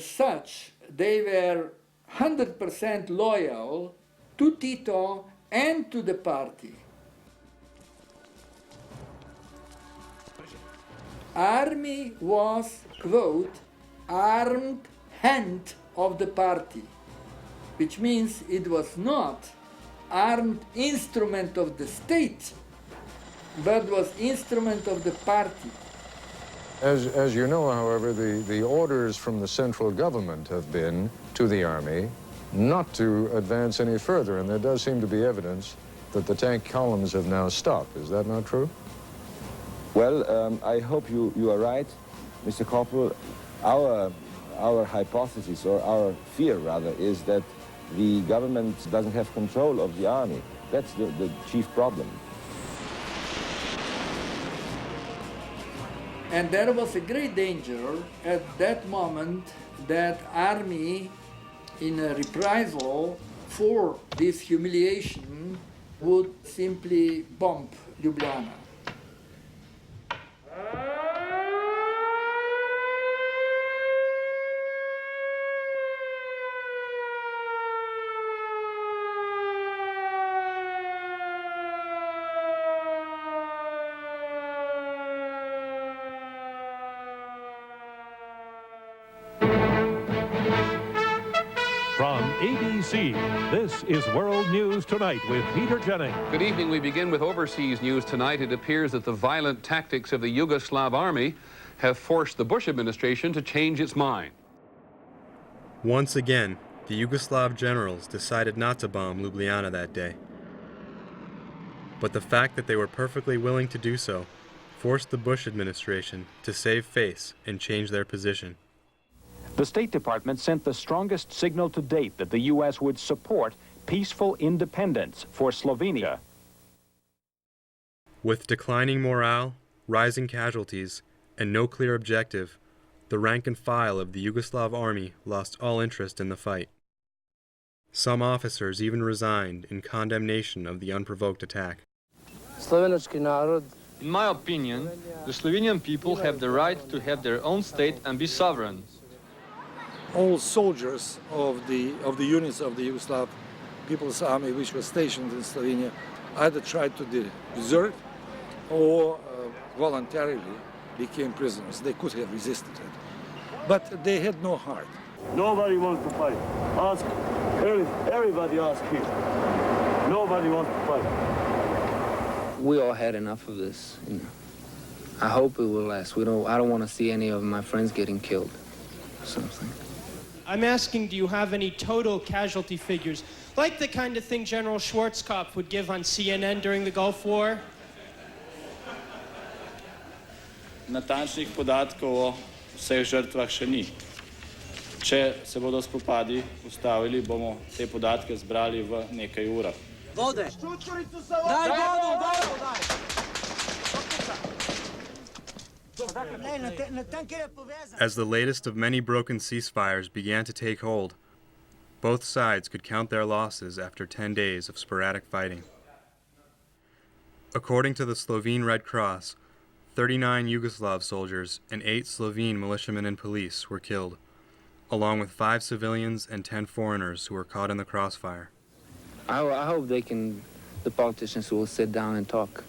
such, they were 100% loyal to Tito and to the party. Army was, quote, armed hand of the party, which means it was not armed instrument of the state, but was instrument of the party. As you know, however, the orders from the central government have been to the army not to advance any further, and there does seem to be evidence that the tank columns have now stopped. Is that not true? Well, I hope you are right, Mr. Corporal. Our hypothesis, or our fear rather, is that the government doesn't have control of the army. That's the chief problem. And there was a great danger at that moment that army, in a reprisal for this humiliation, would simply bomb Ljubljana. From ABC, this is World News Tonight with Peter Jennings. Good evening. We begin with overseas news tonight. It appears that the violent tactics of the Yugoslav army have forced the Bush administration to change its mind. Once again, the Yugoslav generals decided not to bomb Ljubljana that day. But the fact that they were perfectly willing to do so forced the Bush administration to save face and change their position. The State Department sent the strongest signal to date that the U.S. would support peaceful independence for Slovenia. With declining morale, rising casualties, and no clear objective, the rank and file of the Yugoslav army lost all interest in the fight. Some officers even resigned in condemnation of the unprovoked attack. In my opinion, the Slovenian people have the right to have their own state and be sovereign. All soldiers of the units of the Yugoslav People's Army which were stationed in Slovenia either tried to desert or voluntarily became prisoners. They could have resisted it, but they had no heart. Nobody wants to fight. Ask everybody. Ask here. Nobody wants to fight. We all had enough of this. You know. I hope it will last. I don't want to see any of my friends getting killed or something. I'm asking, do you have any total casualty figures, like the kind of thing General Schwarzkopf would give on CNN during the Gulf War? Natančnih podatkov o vseh žrtvah še ni. Če se bodo spopadi ustavili, bomo te podatke zbrali v nekaj urah. Vode! Daj vodu! Daj! As the latest of many broken ceasefires began to take hold, both sides could count their losses after 10 days of sporadic fighting. According to the Slovene Red Cross, 39 Yugoslav soldiers and 8 Slovene militiamen and police were killed, along with 5 civilians and 10 foreigners who were caught in the crossfire. I hope the politicians will sit down and talk,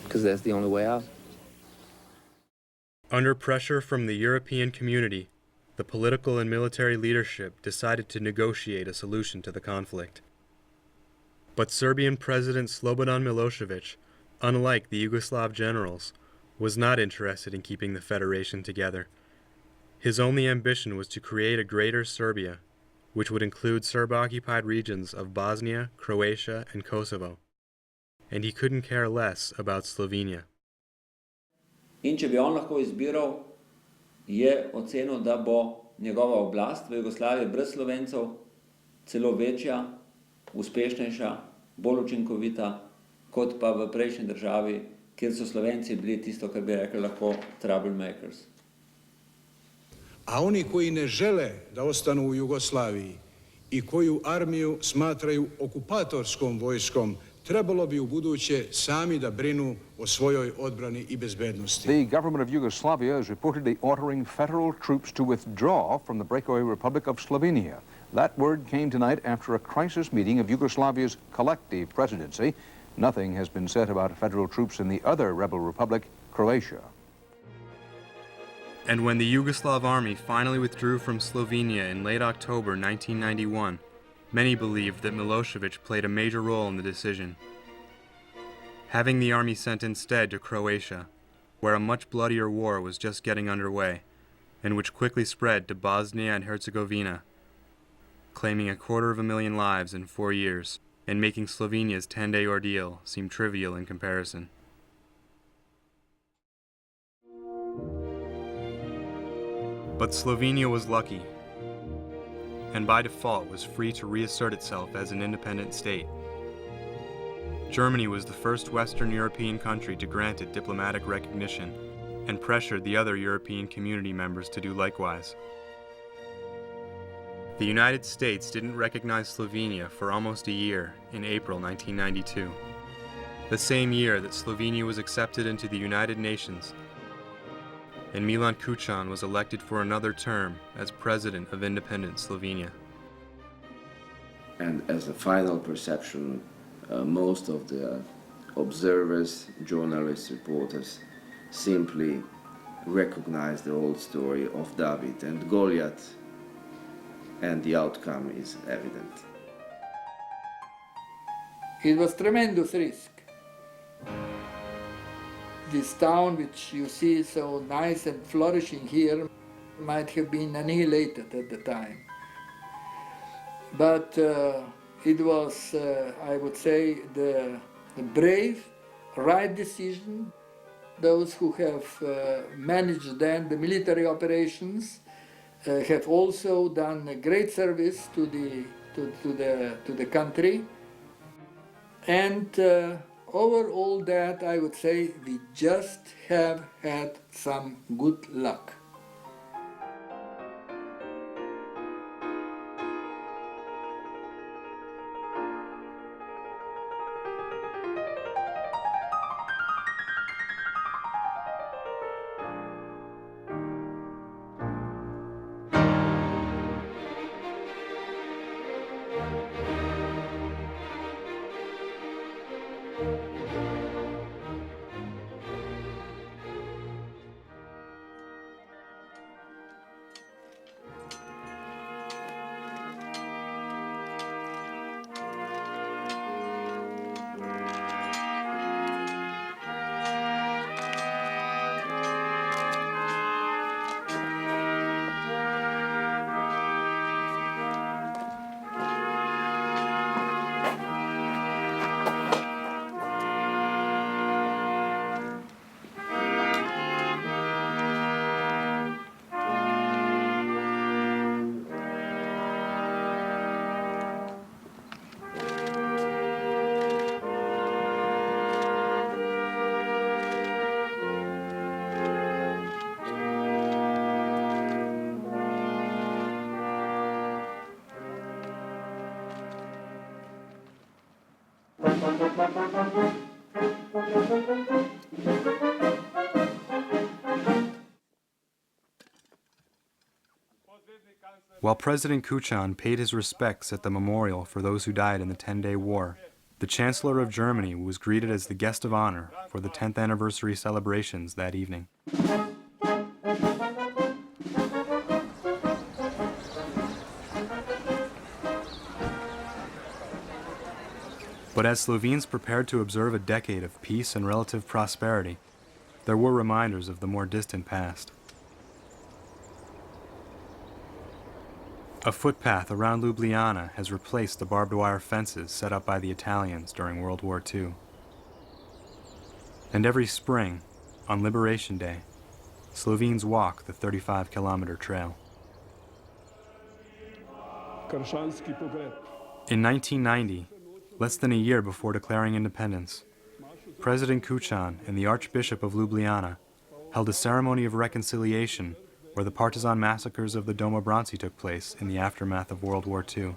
because that's the only way out. Under pressure from the European community, the political and military leadership decided to negotiate a solution to the conflict. But Serbian President Slobodan Milosevic, unlike the Yugoslav generals, was not interested in keeping the federation together. His only ambition was to create a greater Serbia, which would include Serb-occupied regions of Bosnia, Croatia, and Kosovo. And he couldn't care less about Slovenia. In če bi on lahko izbiral, je ocenil, da bo njegova oblast v Jugoslaviji brez Slovencev celo večja, uspešnejša, bolj učinkovita, kot pa v prejšnji državi, kjer so Slovenci bili tisto, kar bi rekli lahko troublemakers. A oni koji ne žele da ostanu u Jugoslaviji i koju armiju smatraju okupatorskom vojskom, trebalo bi ubuduće sami da brinu o svojoj odbrani I bezbednosti. The government of Yugoslavia is reportedly ordering federal troops to withdraw from the breakaway Republic of Slovenia. That word came tonight after a crisis meeting of Yugoslavia's collective presidency. Nothing has been said about federal troops in the other rebel republic, Croatia. And when the Yugoslav army finally withdrew from Slovenia in late October 1991, many believed that Milosevic played a major role in the decision, having the army sent instead to Croatia, where a much bloodier war was just getting underway, and which quickly spread to Bosnia and Herzegovina, claiming 250,000 lives in 4 years, and making Slovenia's 10-day ordeal seem trivial in comparison. But Slovenia was lucky, and by default was free to reassert itself as an independent state. Germany was the first Western European country to grant it diplomatic recognition, and pressured the other European community members to do likewise. The United States didn't recognize Slovenia for almost a year in April 1992, the same year that Slovenia was accepted into the United Nations, and Milan Kučan was elected for another term as president of independent Slovenia. And as a final perception, most of the observers, journalists, reporters simply recognize the old story of David and Goliath, and the outcome is evident. It was tremendous risk. This town, which you see so nice and flourishing here, might have been annihilated at the time. But it was, I would say, the brave, right decision. Those who have managed then the military operations have also done a great service to the country. And over all that, I would say we just have had some good luck. While President Kuchan paid his respects at the memorial for those who died in the 10-day war, the Chancellor of Germany was greeted as the guest of honor for the 10th anniversary celebrations that evening. But as Slovenes prepared to observe a decade of peace and relative prosperity, there were reminders of the more distant past. A footpath around Ljubljana has replaced the barbed wire fences set up by the Italians during World War II. And every spring, on Liberation Day, Slovenes walk the 35-kilometer trail. In 1990, less than a year before declaring independence, President Kuchan and the Archbishop of Ljubljana held a ceremony of reconciliation where the partisan massacres of the Domobranci took place in the aftermath of World War II.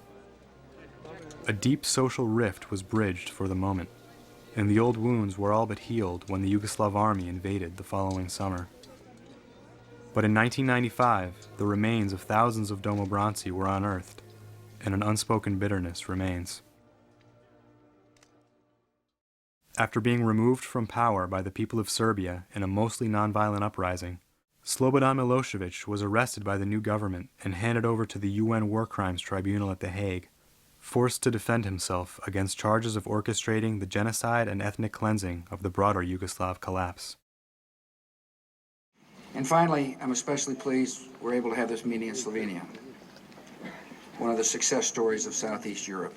A deep social rift was bridged for the moment, and the old wounds were all but healed when the Yugoslav army invaded the following summer. But in 1995, the remains of thousands of Domobranci were unearthed, and an unspoken bitterness remains. After being removed from power by the people of Serbia in a mostly nonviolent uprising, Slobodan Milosevic was arrested by the new government and handed over to the UN War Crimes Tribunal at The Hague, forced to defend himself against charges of orchestrating the genocide and ethnic cleansing of the broader Yugoslav collapse. And finally, I'm especially pleased we're able to have this meeting in Slovenia, one of the success stories of Southeast Europe,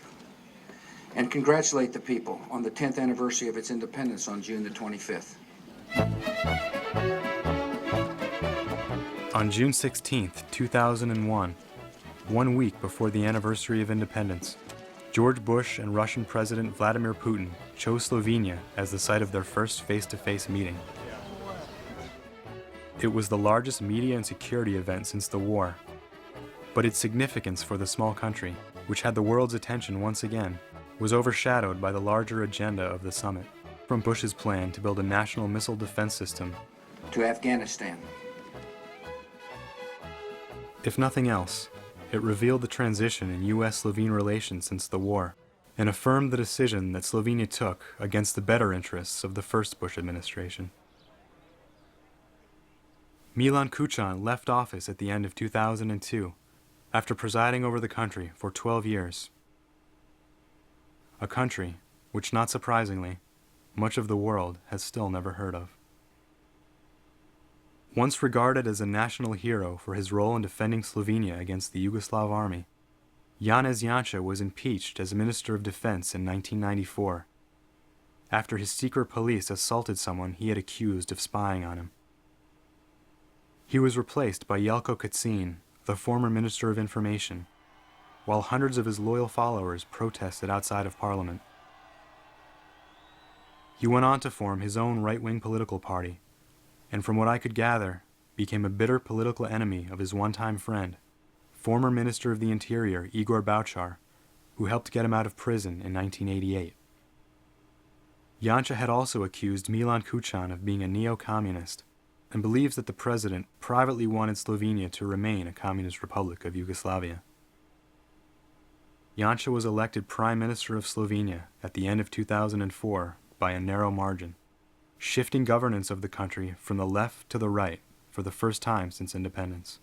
and congratulate the people on the 10th anniversary of its independence on June the 25th. On June 16, 2001, 1 week before the anniversary of independence, George Bush and Russian President Vladimir Putin chose Slovenia as the site of their first face-to-face meeting. It was the largest media and security event since the war, but its significance for the small country, which had the world's attention once again, was overshadowed by the larger agenda of the summit, from Bush's plan to build a national missile defense system to Afghanistan. If nothing else, it revealed the transition in U.S.-Slovene relations since the war, and affirmed the decision that Slovenia took against the better interests of the first Bush administration. Milan Kuchan left office at the end of 2002, after presiding over the country for 12 years. A country which, not surprisingly, much of the world has still never heard of. Once regarded as a national hero for his role in defending Slovenia against the Yugoslav army, Janez Janša was impeached as Minister of Defense in 1994, after his secret police assaulted someone he had accused of spying on him. He was replaced by Jelko Kacin, the former Minister of Information, while hundreds of his loyal followers protested outside of Parliament. He went on to form his own right-wing political party, and from what I could gather, became a bitter political enemy of his one-time friend, former Minister of the Interior Igor Bauchar, who helped get him out of prison in 1988. Janša had also accused Milan Kuchan of being a neo-communist, and believes that the president privately wanted Slovenia to remain a communist republic of Yugoslavia. Janša was elected Prime Minister of Slovenia at the end of 2004 by a narrow margin, shifting governance of the country from the left to the right for the first time since independence.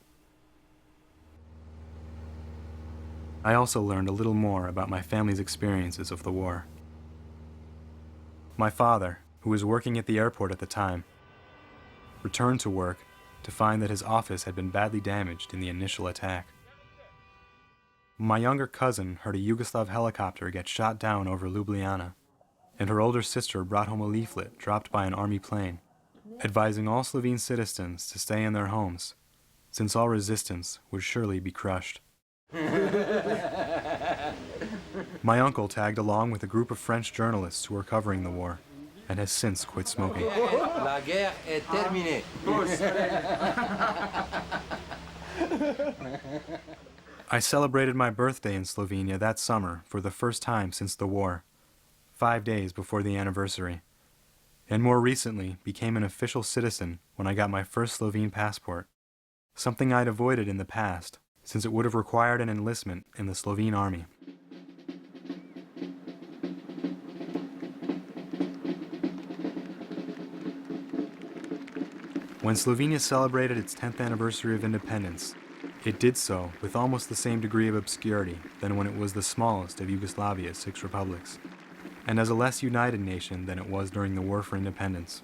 I also learned a little more about my family's experiences of the war. My father, who was working at the airport at the time, returned to work to find that his office had been badly damaged in the initial attack. My younger cousin heard a Yugoslav helicopter get shot down over Ljubljana, and her older sister brought home a leaflet dropped by an army plane, advising all Slovene citizens to stay in their homes, since all resistance would surely be crushed. My uncle tagged along with a group of French journalists who were covering the war, and has since quit smoking. La guerre est terminée. I celebrated my birthday in Slovenia that summer for the first time since the war, 5 days before the anniversary, and more recently became an official citizen when I got my first Slovene passport, something I'd avoided in the past since it would have required an enlistment in the Slovene army. When Slovenia celebrated its 10th anniversary of independence, it did so with almost the same degree of obscurity than when it was the smallest of Yugoslavia's 6 republics, and as a less united nation than it was during the War for Independence.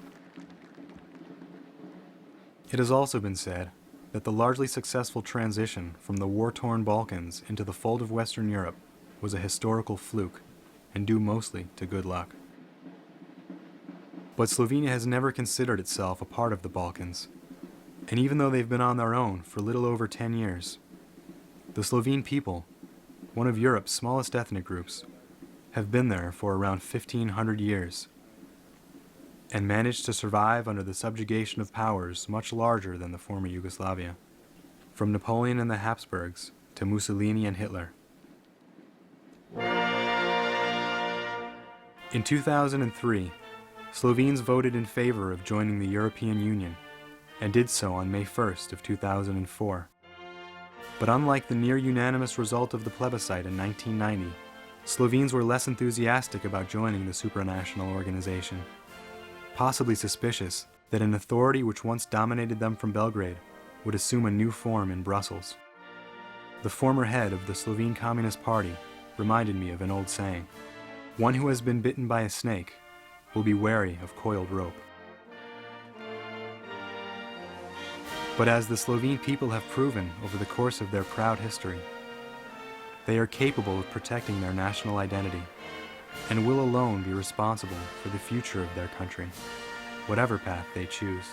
It has also been said that the largely successful transition from the war-torn Balkans into the fold of Western Europe was a historical fluke, and due mostly to good luck. But Slovenia has never considered itself a part of the Balkans, and even though they've been on their own for little over 10 years, the Slovene people, one of Europe's smallest ethnic groups, have been there for around 1,500 years, and managed to survive under the subjugation of powers much larger than the former Yugoslavia, from Napoleon and the Habsburgs to Mussolini and Hitler. In 2003, Slovenes voted in favor of joining the European Union, and did so on May 1st of 2004. But unlike the near-unanimous result of the plebiscite in 1990, Slovenes were less enthusiastic about joining the supranational organization, possibly suspicious that an authority which once dominated them from Belgrade would assume a new form in Brussels. The former head of the Slovene Communist Party reminded me of an old saying: "One who has been bitten by a snake will be wary of coiled rope." But as the Slovene people have proven over the course of their proud history, they are capable of protecting their national identity, and will alone be responsible for the future of their country, whatever path they choose.